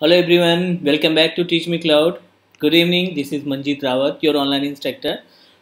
Hello everyone, welcome back to Teach Me Cloud. Good evening, this is Manjeet Rawat, your online instructor.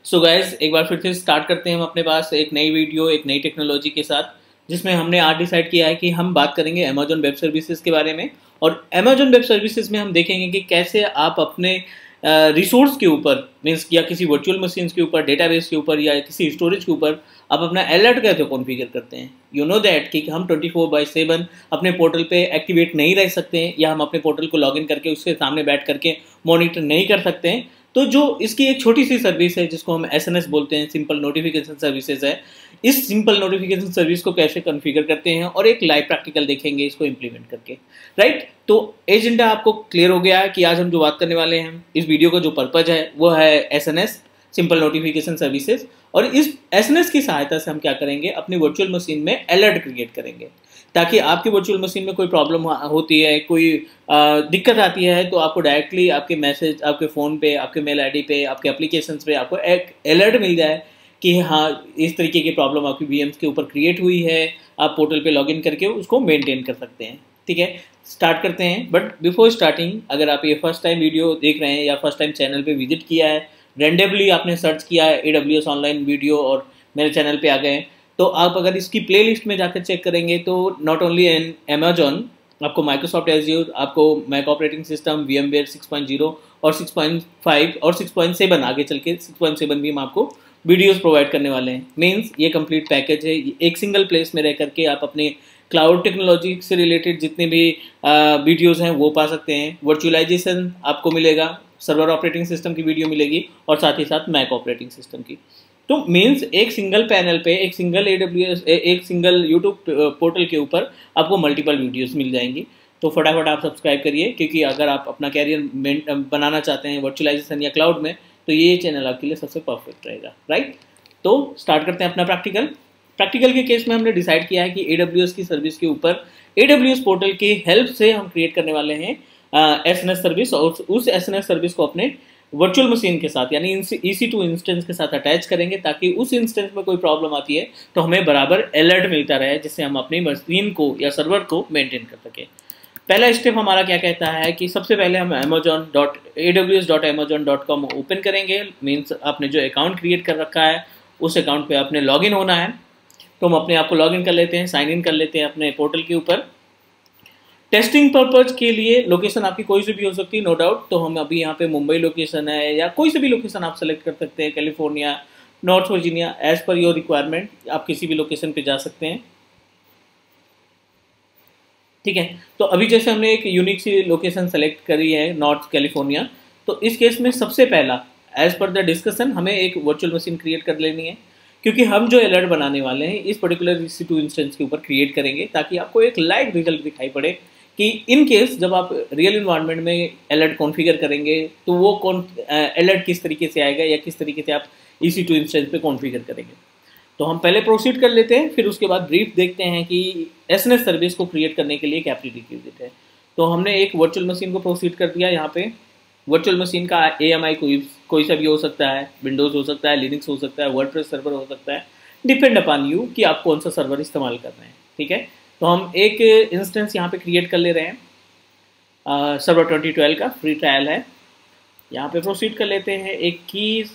So guys, एक बार फिर से start करते हैं हम अपने पास एक नई वीडियो, एक नई टेक्नोलॉजी के साथ, जिसमें हमने आज डिसाइड किया है कि हम बात करेंगे Amazon वेब सर्विसेज के बारे में। और Amazon वेब सर्विसेज में हम देखेंगे कि कैसे आप अपने रिसोर्स के ऊपर मीन्स या किसी वर्चुअल मशीन के ऊपर, डेटाबेस के ऊपर या किसी स्टोरेज के ऊपर आप अपना अलर्ट कैसे कॉन्फ़िगर करते हैं। यू नो दैट कि हम 24/7 अपने पोर्टल पे एक्टिवेट नहीं रह सकते हैं या हम अपने पोर्टल को लॉगिन करके उसके सामने बैठ करके मॉनिटर नहीं कर सकते हैं। तो जो इसकी एक छोटी सी सर्विस है जिसको हम एसएनएस बोलते हैं, सिंपल नोटिफिकेशन सर्विसेज है, इस सिंपल नोटिफिकेशन सर्विस को कैसे कॉन्फ़िगर करते हैं और एक लाइव प्रैक्टिकल देखेंगे इसको इम्प्लीमेंट करके, राइट। तो एजेंडा आपको क्लियर हो गया है कि आज हम जो बात करने वाले हैं, इस वीडियो का जो पर्पज है वो है एसएनएस, सिंपल नोटिफिकेशन सर्विसेज। और इस एसएनएस की सहायता से हम क्या करेंगे, अपनी वर्चुअल मशीन में अलर्ट क्रिएट करेंगे ताकि आपकी वर्चुअल मशीन में कोई प्रॉब्लम होती है, कोई दिक्कत आती है, तो आपको डायरेक्टली आपके मैसेज, आपके फ़ोन पे, आपके मेल आईडी पे, आपके एप्लीकेशंस पे आपको एक अलर्ट मिल जाए कि हाँ इस तरीके की प्रॉब्लम आपकी वीएम्स के ऊपर क्रिएट हुई है। आप पोर्टल पे लॉगिन करके उसको मेंटेन कर सकते हैं। ठीक है, स्टार्ट करते हैं। बट बिफोर स्टार्टिंग, अगर आप ये फर्स्ट टाइम वीडियो देख रहे हैं या फर्स्ट टाइम चैनल पे विजिट किया है, रेंडमली आपने सर्च किया है AWS ऑनलाइन वीडियो और मेरे चैनल पे आ गए, तो आप अगर इसकी प्लेलिस्ट में जाकर चेक करेंगे तो नॉट ओनली इन Amazon, आपको माइक्रोसॉफ्ट एज्योर, आपको मैक ऑपरेटिंग सिस्टम, VMware 6.0 और 6.5 और 6.7, आगे चल के 6.7 भी हम आपको वीडियोस प्रोवाइड करने वाले हैं। मीन्स ये कंप्लीट पैकेज है, एक सिंगल प्लेस में रह करके आप अपने क्लाउड टेक्नोलॉजी से रिलेटेड जितने भी वीडियोस हैं वो पा सकते हैं। वर्चुअलाइजेशन आपको मिलेगा, सर्वर ऑपरेटिंग सिस्टम की वीडियो मिलेगी और साथ ही साथ मैक ऑपरेटिंग सिस्टम की। तो मीन्स एक सिंगल पैनल पे, एक सिंगल AWS, एक सिंगल यूट्यूब पोर्टल के ऊपर आपको मल्टीपल वीडियोस मिल जाएंगी। तो फटाफट आप सब्सक्राइब करिए, क्योंकि अगर आप अपना कैरियर बनाना चाहते हैं वर्चुअलाइजेशन या क्लाउड में, तो ये चैनल आपके लिए सबसे परफेक्ट रहेगा, राइट। तो स्टार्ट करते हैं अपना प्रैक्टिकल के केस में हमने डिसाइड किया है कि AWS की सर्विस के ऊपर AWS पोर्टल की हेल्प से हम क्रिएट करने वाले हैं एसएनएस सर्विस, और उस एसएनएस सर्विस को अपने वर्चुअल मशीन के साथ यानी EC2 इंस्टेंस के साथ अटैच करेंगे, ताकि उस इंस्टेंस में कोई प्रॉब्लम आती है तो हमें बराबर अलर्ट मिलता रहे, जिससे हम अपनी मशीन को या सर्वर को मेंटेन कर सकें। पहला स्टेप हमारा क्या कहता है कि सबसे पहले हम aws.amazon.com ओपन करेंगे। मीन्स आपने जो अकाउंट क्रिएट कर रखा है उस अकाउंट पे आपने लॉगिन होना है। तो हम अपने आप को लॉगिन कर लेते हैं, साइन इन कर लेते हैं अपने पोर्टल के ऊपर। टेस्टिंग पर्पज के लिए लोकेशन आपकी कोई से भी हो सकती है, नो डाउट। तो हम अभी यहाँ पे मुंबई लोकेशन है या कोई से भी लोकेशन आप सेलेक्ट कर सकते हैं, California, North Virginia, as per your requirement आप किसी भी लोकेशन पे जा सकते हैं। ठीक है, तो अभी जैसे हमने एक यूनिक सी लोकेशन सेलेक्ट करी है, नॉर्थ कैलिफोर्निया, तो इस केस में सबसे पहला एज पर द डिस्कशन हमें एक वर्चुअल मशीन क्रिएट कर लेनी है, क्योंकि हम जो अलर्ट बनाने वाले हैं इस पर्टिकुलर EC2 इंस्टेंस के ऊपर क्रिएट करेंगे, ताकि आपको एक लाइव रिजल्ट दिखाई पड़े कि इन केस जब आप रियल इन्वायरमेंट में अलर्ट कॉन्फ़िगर करेंगे तो वो अलर्ट किस तरीके से आएगा या किस तरीके से आप EC2 इंस्टेंस पे कॉन्फ़िगर करेंगे। तो हम पहले प्रोसीड कर लेते हैं, फिर उसके बाद ब्रीफ देखते हैं कि एसएनएस सर्विस को क्रिएट करने के लिए क्या प्रीरिक्विजिट है। तो हमने एक वर्चुअल मशीन को प्रोसीड कर दिया। यहाँ पे वर्चुअल मशीन का AMI कोई सा भी हो सकता है, विंडोज़ हो सकता है, लिनक्स हो सकता है, वर्डप्रेस सर्वर हो सकता है, डिपेंड अपॉन यू कि आप कौन सा सर्वर इस्तेमाल कर रहे हैं। ठीक है, तो हम एक इंस्टेंस यहाँ पे क्रिएट कर ले रहे हैं, सर्वर 2012 का फ्री ट्रायल है। यहाँ पे प्रोसीड कर लेते हैं एक कीज़।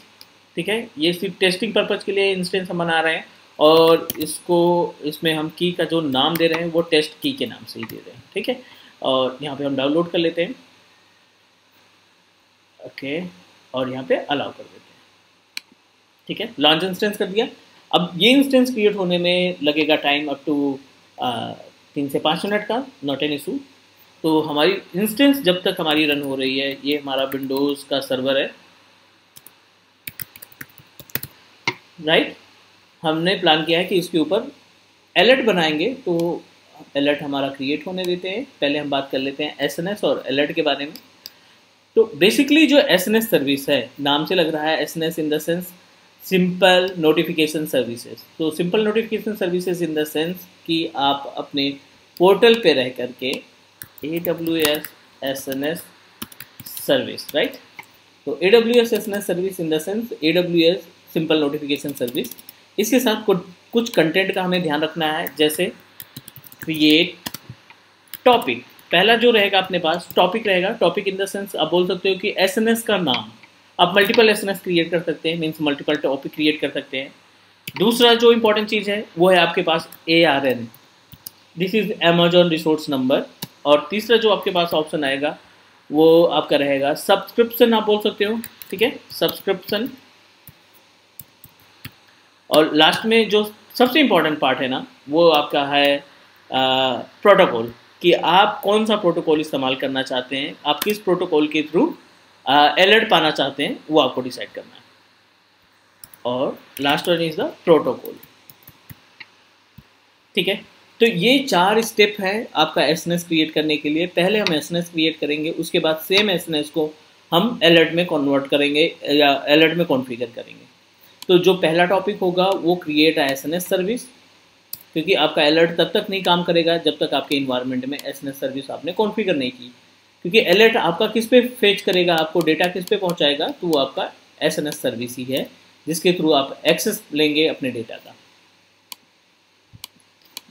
ठीक है, ये सिर्फ टेस्टिंग पर्पज़ के लिए इंस्टेंस हम बना रहे हैं, और इसमें हम की का जो नाम दे रहे हैं वो टेस्ट की के नाम से ही दे रहे हैं। ठीक है, और यहाँ पे हम डाउनलोड कर लेते हैं, ओके, और यहाँ पे अलाउ कर देते हैं। ठीक है, लॉन्च इंस्टेंस कर दिया। अब ये इंस्टेंस क्रिएट होने में लगेगा टाइम अप टू 3 से 5 मिनट का, नॉट एन इशू। तो हमारी इंस्टेंस जब तक हमारी रन हो रही है, ये हमारा विंडोज़ का सर्वर है, राइट। हमने प्लान किया है कि इसके ऊपर अलर्ट बनाएंगे, तो अलर्ट हमारा क्रिएट होने देते हैं। पहले हम बात कर लेते हैं एसएनएस और अलर्ट के बारे में। तो बेसिकली जो एसएनएस सर्विस है, नाम से लग रहा है SNS in the sense simple notification services. तो simple notification services in the sense कि आप अपने पोर्टल पे रह करके AWS SNS सर्विस, राइट। तो AWS SNS service in the sense AWS simple notification service. इसके साथ कुछ कंटेंट का हमें ध्यान रखना है, जैसे क्रिएट टॉपिक। पहला जो रहेगा अपने पास टॉपिक रहेगा। टॉपिक इन द सेंस आप बोल सकते हो कि एसएनएस का नाम, आप मल्टीपल एसएनएस क्रिएट कर सकते हैं, मीन्स मल्टीपल टॉपिक क्रिएट कर सकते हैं। दूसरा जो इंपॉर्टेंट चीज़ है वो है आपके पास ARN, this is Amazon resource number. और तीसरा जो आपके पास ऑप्शन आएगा वो आपका रहेगा सब्सक्रिप्शन, आप बोल सकते हो, ठीक है, सब्सक्रिप्शन। और लास्ट में जो सबसे इम्पोर्टेंट पार्ट है ना वो आपका है प्रोटोकॉल, कि आप कौन सा प्रोटोकॉल इस्तेमाल करना चाहते हैं, आप किस प्रोटोकॉल के थ्रू अलर्ट पाना चाहते हैं, वो आपको डिसाइड करना है। और last one is the protocol, ठीक है। तो ये 4 स्टेप है आपका एसएनएस क्रिएट करने के लिए। पहले हम एसएनएस क्रिएट करेंगे, उसके बाद सेम एसएनएस को हम अलर्ट में कन्वर्ट करेंगे या अलर्ट में कॉन्फ़िगर करेंगे। तो जो पहला टॉपिक होगा वो क्रिएट अ एसएनएस सर्विस, क्योंकि आपका अलर्ट तब तक नहीं काम करेगा जब तक आपके इन्वायरमेंट में एसएनएस सर्विस आपने कॉन्फ़िगर नहीं की, क्योंकि अलर्ट आपका किस पे फेच करेगा, आपको डेटा किस पे पहुंचाएगा, तो वो आपका एसएनएस सर्विस ही है जिसके थ्रू आप एक्सेस लेंगे अपने डेटा का,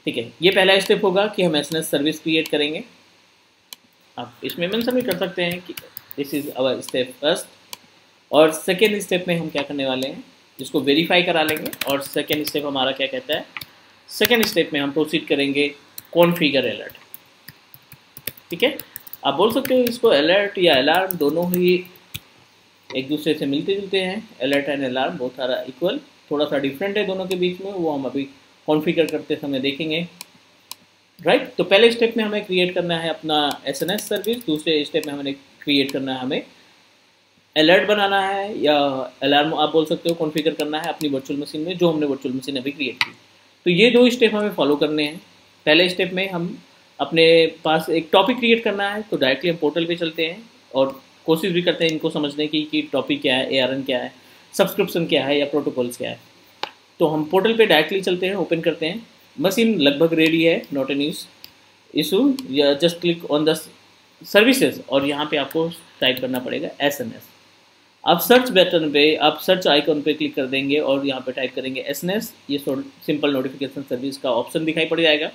ठीक है। ये पहला स्टेप होगा कि हम एसएनएस सर्विस क्रिएट करेंगे। आप इसमें मेंशन भी कर सकते हैं कि this is our step first. और सेकेंड स्टेप में हम क्या करने वाले हैं, इसको वेरीफाई करा लेंगे। और सेकेंड स्टेप हमारा क्या कहता है, सेकेंड स्टेप में हम प्रोसीड करेंगे कॉन्फ़िगर अलर्ट, ठीक है। आप बोल सकते हो इसको अलर्ट या अलार्म दोनों ही एक दूसरे से मिलते जुलते हैं। अलर्ट एंड अलार्म बहुत सारा इक्वल, थोड़ा सा डिफरेंट है दोनों के बीच में, वो हम अभी कॉन्फ़िगर करते समय देखेंगे, राइट। तो पहले स्टेप में हमें क्रिएट करना है अपना एसएनएस सर्विस, दूसरे स्टेप में हमें क्रिएट करना है, हमें अलर्ट बनाना है या अलार्म आप बोल सकते हो कॉन्फ़िगर करना है अपनी वर्चुअल मशीन में, जो हमने वर्चुअल मशीन अभी क्रिएट की। तो ये 2 स्टेप हमें फॉलो करने हैं। पहले स्टेप में हम अपने पास एक टॉपिक क्रिएट करना है, तो डायरेक्टली हम पोर्टल पे चलते हैं और कोशिश भी करते हैं इनको समझने की कि टॉपिक क्या है, ARN क्या है, सब्सक्रिप्शन क्या है या प्रोटोकॉल्स क्या है। तो हम पोर्टल पे डायरेक्टली चलते हैं, ओपन करते हैं, मशीन लगभग रेडी है, नॉट एन इशू, या just click on the services और यहाँ पे आपको टाइप करना पड़ेगा एसएनएस। आप सर्च बटन पे, आप सर्च आइकॉन पे क्लिक कर देंगे और यहाँ पे टाइप करेंगे एसएनएस, ये सिंपल नोटिफिकेशन सर्विस का ऑप्शन दिखाई पड़ जाएगा।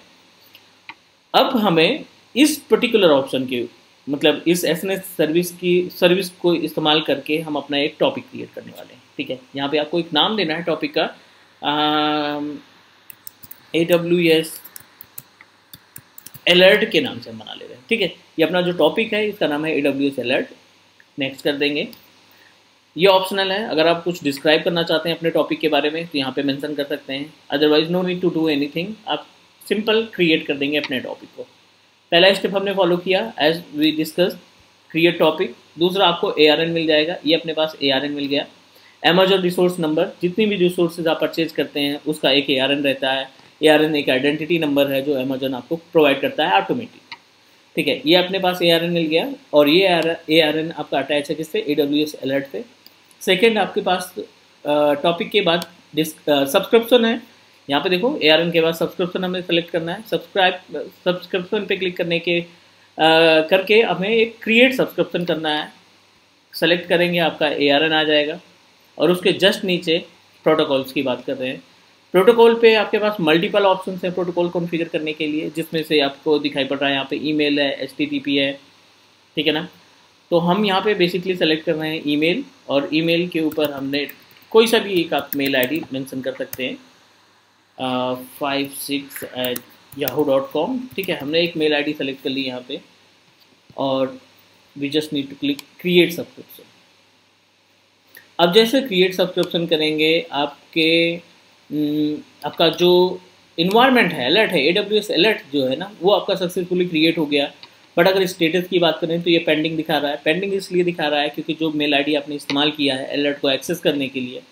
अब हमें इस पर्टिकुलर ऑप्शन के मतलब इस एसएनएस सर्विस को इस्तेमाल करके हम अपना एक टॉपिक क्रिएट करने वाले हैं, ठीक है। यहाँ पे आपको एक नाम देना है टॉपिक का, AWS अलर्ट के नाम से हम बना ले रहे हैं, ठीक है। ये अपना जो टॉपिक है इसका नाम है AWS अलर्ट। नेक्स्ट कर देंगे। ये ऑप्शनल है, अगर आप कुछ डिस्क्राइब करना चाहते हैं अपने टॉपिक के बारे में तो यहाँ पे मेंशन कर सकते हैं, otherwise no need to do anything, आप सिंपल क्रिएट कर देंगे अपने टॉपिक को। पहला स्टेप हमने फॉलो किया as we discuss, create topic. दूसरा आपको ARN मिल जाएगा, ये अपने पास ARN मिल गया। अमेजॉन रिसोर्स नंबर, जितनी भी रिसोर्सेज आप परचेज करते हैं उसका एक ARN रहता है। ARN एक आइडेंटिटी नंबर है जो अमेजॉन आपको प्रोवाइड करता है ऑटोमेटिक, ठीक है। ये अपने पास ARN मिल गया और ये ARN आपका अटैच है किससे, AWS अलर्ट से। सेकेंड आपके पास टॉपिक के बाद सब्सक्रिप्शन है, यहाँ पे देखो ARN के बाद सब्सक्रिप्शन हमें सेलेक्ट करना है। सब्सक्रिप्शन पे क्लिक करने के करके हमें एक क्रिएट सब्सक्रिप्शन करना है, सेलेक्ट करेंगे आपका ARN आ जाएगा। और उसके जस्ट नीचे प्रोटोकॉल्स की बात कर रहे हैं। प्रोटोकॉल पे आपके पास मल्टीपल ऑप्शंस हैं प्रोटोकॉल कॉन्फ़िगर करने के लिए, जिसमें से आपको दिखाई पड़ रहा है यहाँ पे ईमेल है, HTTP है, ठीक है ना। तो हम यहाँ पे बेसिकली सेलेक्ट कर रहे हैं ईमेल, और ईमेल के ऊपर हमने कोई सा भी एक आप मेल ID मेंशन कर सकते हैं, 56@yahoo.com, ठीक है। हमने एक मेल ID सेलेक्ट कर ली यहाँ पे और we just need to click create subscription. अब जैसे क्रिएट सब्सक्रिप्शन करेंगे आपका जो इन्वायरमेंट है, अलर्ट है, AWS अलर्ट जो है ना, वो आपका सक्सेसफुली क्रिएट हो गया। बट अगर स्टेटस की बात करें तो ये पेंडिंग दिखा रहा है। पेंडिंग इसलिए दिखा रहा है क्योंकि जो मेल ID आपने इस्तेमाल किया है अलर्ट को एक्सेस करने के लिए,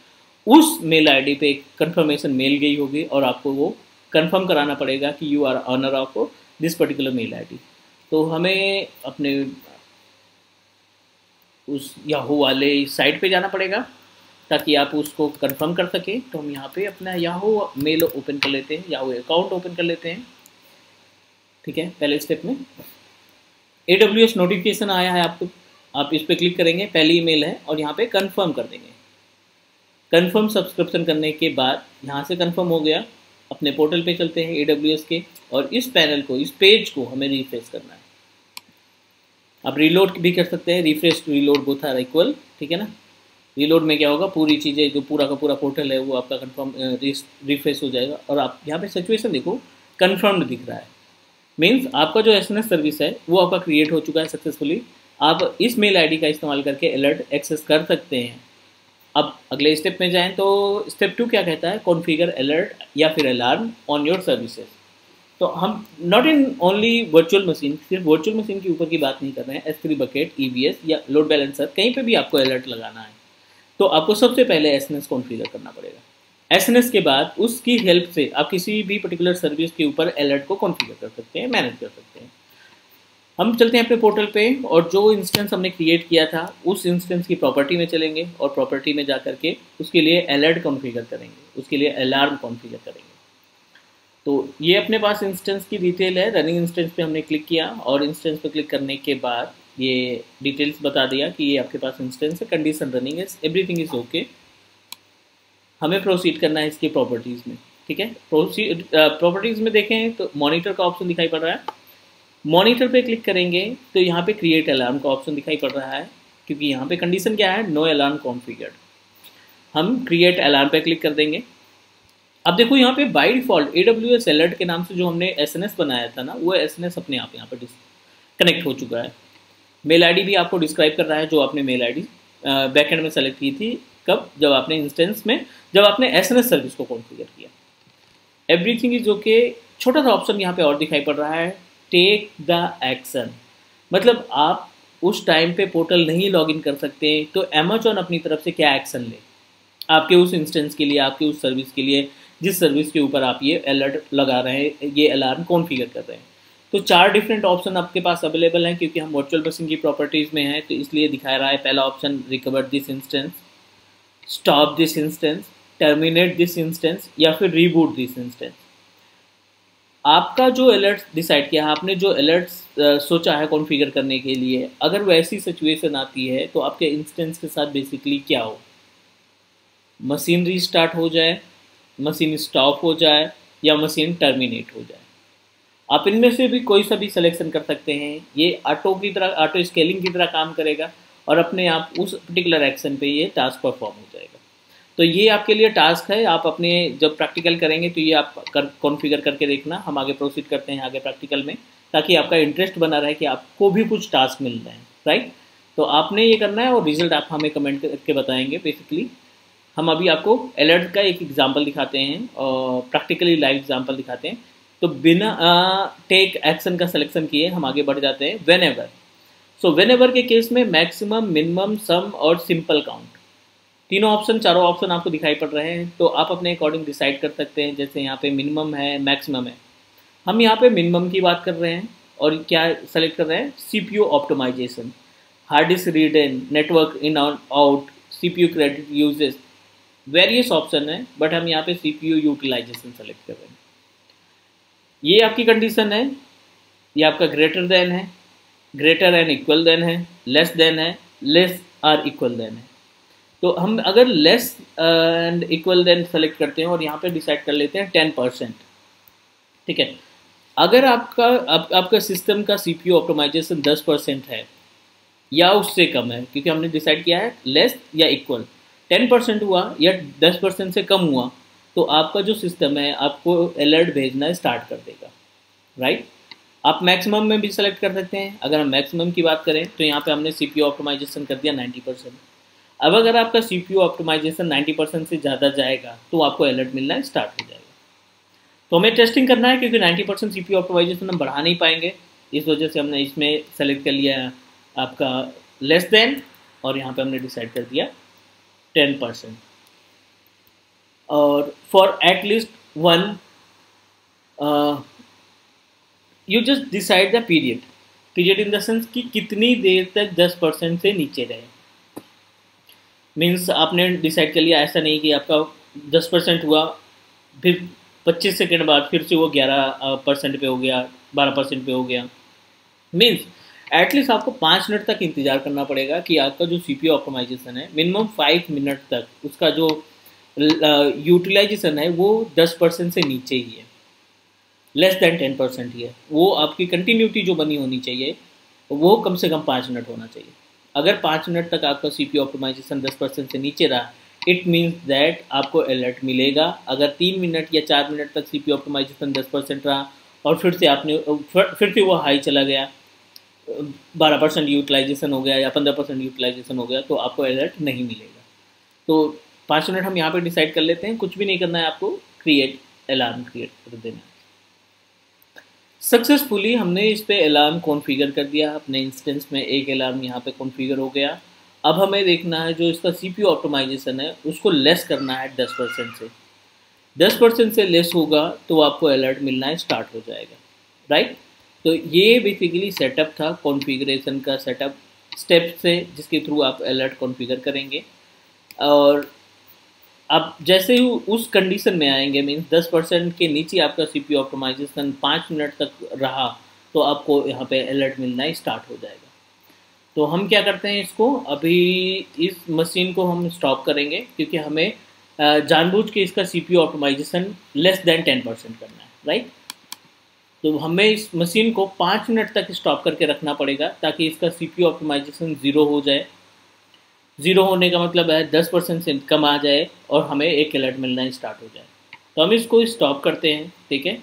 उस मेल ID पे एक कन्फर्मेशन मेल गई होगी और आपको वो कंफर्म कराना पड़ेगा कि you are owner of this particular mail ID। तो हमें अपने उस याहू वाले साइट पे जाना पड़ेगा ताकि आप उसको कंफर्म कर सकें। तो हम यहाँ पे अपना याहू मेल ओपन कर लेते हैं, याहू अकाउंट ओपन कर लेते हैं, ठीक है। पहले स्टेप में AWS नोटिफिकेशन आया है आपको, आप इस पर क्लिक करेंगे, पहली ईमेल है और यहाँ पे कंफर्म कर देंगे। कंफर्म सब्सक्रिप्शन करने के बाद यहाँ से कंफर्म हो गया, अपने पोर्टल पे चलते हैं AWS के, और इस पैनल को, इस पेज को हमें रिफ्रेश करना है। आप रीलोड भी कर सकते हैं, refresh reload both are equal, ठीक है ना। रीलोड में क्या होगा, पूरी चीज़ें जो पूरा का पूरा पोर्टल है वो आपका कंफर्म रिफ्रेश हो जाएगा। और आप यहाँ पे सिचुएशन देखो, कन्फर्म्ड दिख रहा है, मीन्स आपका जो एसएनएस सर्विस है वो आपका क्रिएट हो चुका है सक्सेसफुली। आप इस मेल आईडी का इस्तेमाल करके अलर्ट एक्सेस कर सकते हैं। अब अगले स्टेप में जाएं तो स्टेप 2 क्या कहता है, कॉन्फ़िगर अलर्ट या फिर अलार्म ऑन योर सर्विसेज। तो हम not in only virtual machine, सिर्फ वर्चुअल मशीन के ऊपर की बात नहीं कर रहे हैं, S3 बकेट, EBS या लोड बैलेंसर, कहीं पे भी आपको अलर्ट लगाना है तो आपको सबसे पहले एसएनएस कॉन्फ़िगर करना पड़ेगा। एसएनएस के बाद उसकी हेल्प से आप किसी भी पर्टिकुलर सर्विस के ऊपर अलर्ट को कॉन्फ़िगर कर सकते हैं, मैनेज कर सकते हैं। हम चलते हैं अपने पोर्टल पे और जो इंस्टेंस हमने क्रिएट किया था उस इंस्टेंस की प्रॉपर्टी में चलेंगे और प्रॉपर्टी में जा करके उसके लिए अलर्ट कॉन्फ़िगर करेंगे, उसके लिए अलार्म कॉन्फ़िगर करेंगे। तो ये अपने पास इंस्टेंस की डिटेल है। रनिंग इंस्टेंस पे हमने क्लिक किया और इंस्टेंस पे क्लिक करने के बाद ये डिटेल्स बता दिया कि ये आपके पास इंस्टेंस है, कंडीशन रनिंग है, एवरीथिंग इज़ ओके। हमें प्रोसीड करना है इसकी प्रॉपर्टीज़ में, ठीक है। प्रॉपर्टीज़ में देखें तो मॉनिटर का ऑप्शन दिखाई पड़ रहा है। मॉनिटर पे क्लिक करेंगे तो यहाँ पे क्रिएट अलार्म का ऑप्शन दिखाई पड़ रहा है, क्योंकि यहाँ पे कंडीशन क्या है, नो अलार्म कॉन्फ़िगर्ड। हम क्रिएट अलार्म पे क्लिक कर देंगे। अब देखो यहाँ पे बाय डिफ़ॉल्ट AWS अलर्ट के नाम से जो हमने एसएनएस बनाया था ना, वो एसएनएस अपने आप यहाँ पर कनेक्ट हो चुका है। मेल आईडी भी आपको डिस्क्राइब कर रहा है, जो आपने मेल आईडी बैकएंड में सेलेक्ट की थी, कब, जब आपने इंस्टेंस में, जब आपने एसएनएस सर्विस को कॉन्फ़िगर किया। Everything is okay. छोटा सा ऑप्शन यहाँ पे और दिखाई पड़ रहा है, टेक द एक्शन। मतलब आप उस टाइम पे पोर्टल नहीं लॉगिन कर सकते तो अमेजॉन अपनी तरफ से क्या एक्शन ले आपके उस इंस्टेंस के लिए, आपके उस सर्विस के लिए जिस सर्विस के ऊपर आप ये अलर्ट लगा रहे हैं, ये अलार्म कॉन्फ़िगर कर रहे हैं। तो 4 डिफरेंट ऑप्शन आपके पास अवेलेबल हैं, क्योंकि हम वर्चुअल मशीन की प्रॉपर्टीज़ में हैं तो इसलिए दिखा रहा है। पहला option recover this instance, stop this instance, terminate this instance या फिर रीबूट दिस इंस्टेंस। आपका जो अलर्ट डिसाइड किया है, आपने जो अलर्ट सोचा है कॉन्फ़िगर करने के लिए, अगर वैसी सिचुएशन आती है तो आपके इंस्टेंस के साथ बेसिकली क्या हो, मशीन रीस्टार्ट हो जाए, मशीन स्टॉप हो जाए या मशीन टर्मिनेट हो जाए। आप इनमें से भी कोई सा भी सिलेक्शन कर सकते हैं। ये ऑटो की तरह, ऑटो स्केलिंग की तरह काम करेगा और अपने आप उस पर्टिकुलर एक्शन पे ये टास्क परफॉर्म हो जाएगा। तो ये आपके लिए टास्क है, आप अपने जब प्रैक्टिकल करेंगे तो ये आप कॉन्फ़िगर करके देखना। हम आगे प्रोसीड करते हैं आगे प्रैक्टिकल में, ताकि आपका इंटरेस्ट बना रहे कि आपको भी कुछ टास्क मिल रहे हैं, राइट। तो आपने ये करना है और रिजल्ट आप हमें कमेंट करके बताएंगे। बेसिकली हम अभी आपको अलर्ट का एक एग्जाम्पल दिखाते हैं और प्रैक्टिकली लाइव एग्जाम्पल दिखाते हैं। तो बिना टेक एक्शन का सिलेक्शन किए हम आगे बढ़ जाते हैं। When ever, so when ever के केस में मैक्सिमम, मिनिमम, सम और सिंपल काउंट, तीनों ऑप्शन, चारों ऑप्शन आपको दिखाई पड़ रहे हैं। तो आप अपने अकॉर्डिंग डिसाइड कर सकते हैं। जैसे यहाँ पे मिनिमम है, मैक्सिमम है, हम यहाँ पे मिनिमम की बात कर रहे हैं और क्या सेलेक्ट कर रहे हैं, CPU optimisation, hard disk read in, network in out, CPU credit uses, various option है, बट हम यहाँ पे CPU यूटिलाइजेशन सेलेक्ट कर रहे हैं। ये आपकी कंडीशन है, ये आपका ग्रेटर देन है, ग्रेटर एंड इक्वल देन है, लेस देन है, लेस आर इक्वल देन है। तो हम अगर less and equal than select करते हैं और यहाँ पे डिसाइड कर लेते हैं 10%, ठीक है। अगर आपका सिस्टम का CPU ऑप्टिमाइजेशन 10% है या उससे कम है, क्योंकि हमने डिसाइड किया है लेस या इक्वल, 10% हुआ या 10% से कम हुआ तो आपका जो सिस्टम है आपको अलर्ट भेजना स्टार्ट कर देगा, राइट। आप मैक्सिमम में भी सेलेक्ट कर सकते हैं। अगर हम मैक्सिमम की बात करें तो यहाँ पे हमने CPU ऑप्टिमाइजेशन कर दिया 90%। अब अगर आपका CPU ऑप्टिमाइजेशन 90% से ज़्यादा जाएगा तो आपको अलर्ट मिलना स्टार्ट हो जाएगा। तो हमें टेस्टिंग करना है, क्योंकि 90% CPU ऑप्टिमाइजेशन हम बढ़ा नहीं पाएंगे, इस वजह से हमने इसमें सेलेक्ट कर लिया आपका लेस देन और यहाँ पे हमने डिसाइड कर दिया 10%। और for at least one you just decide the period in the sense कि कितनी देर तक 10% से नीचे रहे। मीन्स आपने डिसाइड कर लिया, ऐसा नहीं कि आपका 10% हुआ फिर 25 सेकेंड बाद फिर से वो 11% पे हो गया, 12% पे हो गया। मीन्स एटलीस्ट आपको 5 मिनट तक इंतज़ार करना पड़ेगा कि आपका जो CPU ऑप्टिमाइजेशन है मिनिमम 5 मिनट तक उसका जो यूटिलाइजेशन है वो 10% से नीचे ही है, लेस देन 10% ही है। वो आपकी कंटिन्यूटी जो बनी होनी चाहिए वो कम से कम 5 मिनट होना चाहिए। अगर 5 मिनट तक आपका CPU ऑप्टिमाइजेशन 10% से नीचे रहा, इट मीन्स दैट आपको अलर्ट मिलेगा। अगर 3 मिनट या 4 मिनट तक CPU ऑप्टिमाइजेशन 10% रहा और फिर से आपने फिर से वो हाई चला गया, 12% यूटिलाइजेशन हो गया या 15% यूटिलाइजेशन हो गया, तो आपको अलर्ट नहीं मिलेगा। तो 5 मिनट हम यहाँ पे डिसाइड कर लेते हैं। कुछ भी नहीं करना है आपको, क्रिएट अलार्म क्रिएट कर देना है। सक्सेसफुली हमने इस पे अलार्म कॉन्फ़िगर कर दिया अपने इंस्टेंस में। एक अलार्म यहाँ पे कॉन्फ़िगर हो गया। अब हमें देखना है जो इसका CPU ऑप्टिमाइजेशन है उसको लेस करना है 10% से। 10% से लेस होगा तो आपको अलर्ट मिलना स्टार्ट हो जाएगा, राइट। तो ये बेसिकली सेटअप था, कॉन्फ़िगरेशन का सेटअप स्टेप से जिसके थ्रू आप अलर्ट कॉन्फ़िगर करेंगे। और अब जैसे ही उस कंडीशन में आएंगे, मीन्स 10% के नीचे आपका CPU ऑप्टिमाइजेशन 5 मिनट तक रहा, तो आपको यहाँ पे अलर्ट मिलना स्टार्ट हो जाएगा। तो हम क्या करते हैं, इसको अभी इस मशीन को हम स्टॉप करेंगे क्योंकि हमें जानबूझ के इसका CPU ऑप्टिमाइजेशन लेस देन 10% करना है, राइट। तो हमें इस मशीन को 5 मिनट तक स्टॉप करके रखना पड़ेगा ताकि इसका CPU ऑप्टिमाइजेशन 0 हो जाए। 0 होने का मतलब है 10% से कम आ जाए और हमें एक अलर्ट मिलना स्टार्ट हो जाए। तो हम इसको स्टॉप करते हैं, ठीक है।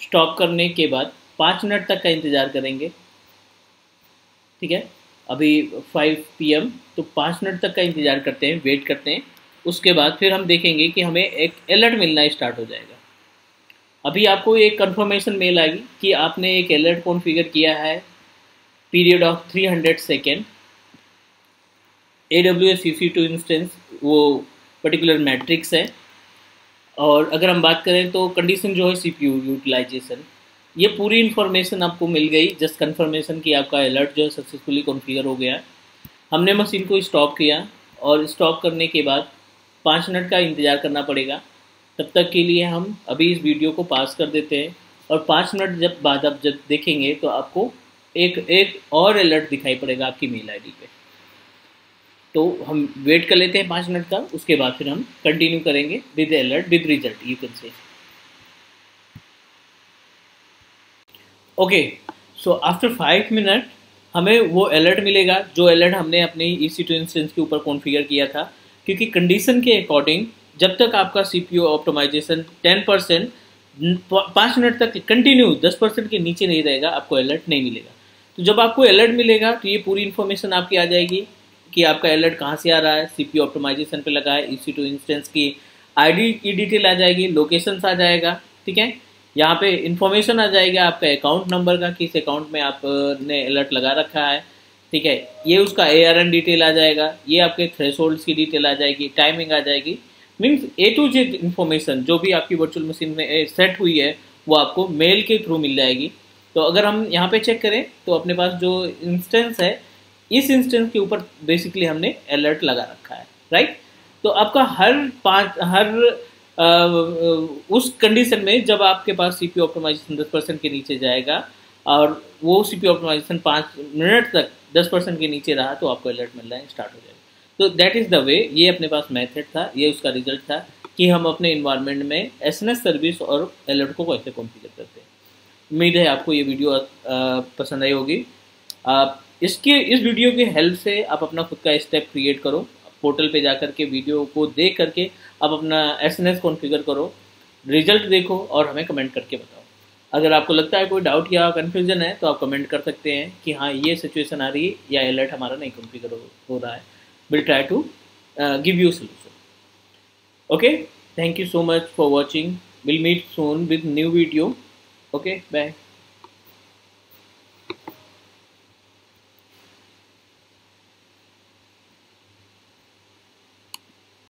स्टॉप करने के बाद 5 मिनट तक का इंतज़ार करेंगे, ठीक है। अभी 5 PM, तो 5 मिनट तक का इंतज़ार करते हैं, वेट करते हैं। उसके बाद फिर हम देखेंगे कि हमें एक अलर्ट मिलना स्टार्ट हो जाएगा। अभी आपको एक कंफर्मेशन मेल आएगी कि आपने एक अलर्ट कॉन्फ़िगर किया है, period of 300 second. AWS EC2 instance वो पर्टिकुलर मैट्रिक्स है। और अगर हम बात करें तो कंडीशन जो है CPU यूटिलाइजेशन, ये पूरी इन्फॉर्मेशन आपको मिल गई। जस्ट कंफर्मेशन कि आपका अलर्ट जो है सक्सेसफुली कॉन्फ़िगर हो गया। हमने मशीन को स्टॉप किया और स्टॉप करने के बाद 5 मिनट का इंतज़ार करना पड़ेगा। तब तक के लिए हम अभी इस वीडियो को पास कर देते हैं और 5 मिनट जब बाद आप जब देखेंगे तो आपको एक और अलर्ट दिखाई पड़ेगा आपकी मेल ID पे। तो हम वेट कर लेते हैं 5 मिनट का, उसके बाद फिर हम कंटिन्यू करेंगे with alert with result, you can say. Okay, so after 5 minute हमें वो अलर्ट मिलेगा जो अलर्ट हमने अपनी EC2 इंस्टेंस के ऊपर कॉन्फ़िगर किया था। क्योंकि कंडीशन के अकॉर्डिंग जब तक आपका CPU ऑप्टिमाइजेशन 10% 5 मिनट तक कंटिन्यू 10% के नीचे नहीं रहेगा, आपको अलर्ट नहीं मिलेगा। तो जब आपको अलर्ट मिलेगा तो ये पूरी इन्फॉर्मेशन आपकी आ जाएगी कि आपका अलर्ट कहाँ से आ रहा है, CPU ऑप्टिमाइजेशन पे लगा है, EC2 इंस्टेंस की ID की डिटेल आ जाएगी, लोकेशंस आ जाएगा, ठीक है। यहाँ पे इन्फॉर्मेशन आ जाएगा आपका अकाउंट नंबर का, किस अकाउंट में आपने अलर्ट लगा रखा है, ठीक है। ये उसका ARN डिटेल आ जाएगा, ये आपके थ्रेशोल्ड्स की डिटेल आ जाएगी, टाइमिंग आ जाएगी। Means A to Z information जो भी आपकी वर्चुअल मशीन में सेट हुई है वो आपको मेल के थ्रू मिल जाएगी। तो अगर हम यहाँ पे चेक करें तो अपने पास जो इंस्टेंस है, इस इंस्टेंस के ऊपर बेसिकली हमने अलर्ट लगा रखा है, राइट। तो आपका हर उस कंडीशन में जब आपके पास CPU ऑप्टिमाइजेशन 10% के नीचे जाएगा और वो CPU ऑप्टिमाइजेशन 5 मिनट तक 10% के नीचे रहा, तो आपको अलर्ट मिलना स्टार्ट हो जाएगा। तो दैट इज़ द वे। ये अपने पास मेथड था, ये उसका रिजल्ट था कि हम अपने इन्वायरमेंट में SNS सर्विस और अलर्ट को कैसे कॉन्फ़िगर करते हैं। उम्मीद है आपको ये वीडियो पसंद आई होगी। आप इस वीडियो की हेल्प से आप अपना खुद का स्टेप क्रिएट करो। पोर्टल पे जाकर के वीडियो को देख करके आप अपना SNS कॉन्फ़िगर करो, रिजल्ट देखो और हमें कमेंट करके बताओ। अगर आपको लगता है कोई डाउट या कन्फ्यूजन है तो आप कमेंट कर सकते हैं कि हाँ ये सिचुएशन आ रही है या अलर्ट हमारा नहीं कॉन्फ़िगर हो रहा है। Will try to give you solution. Okay, thank you so much for watching. Will meet soon with new video. Okay, bye.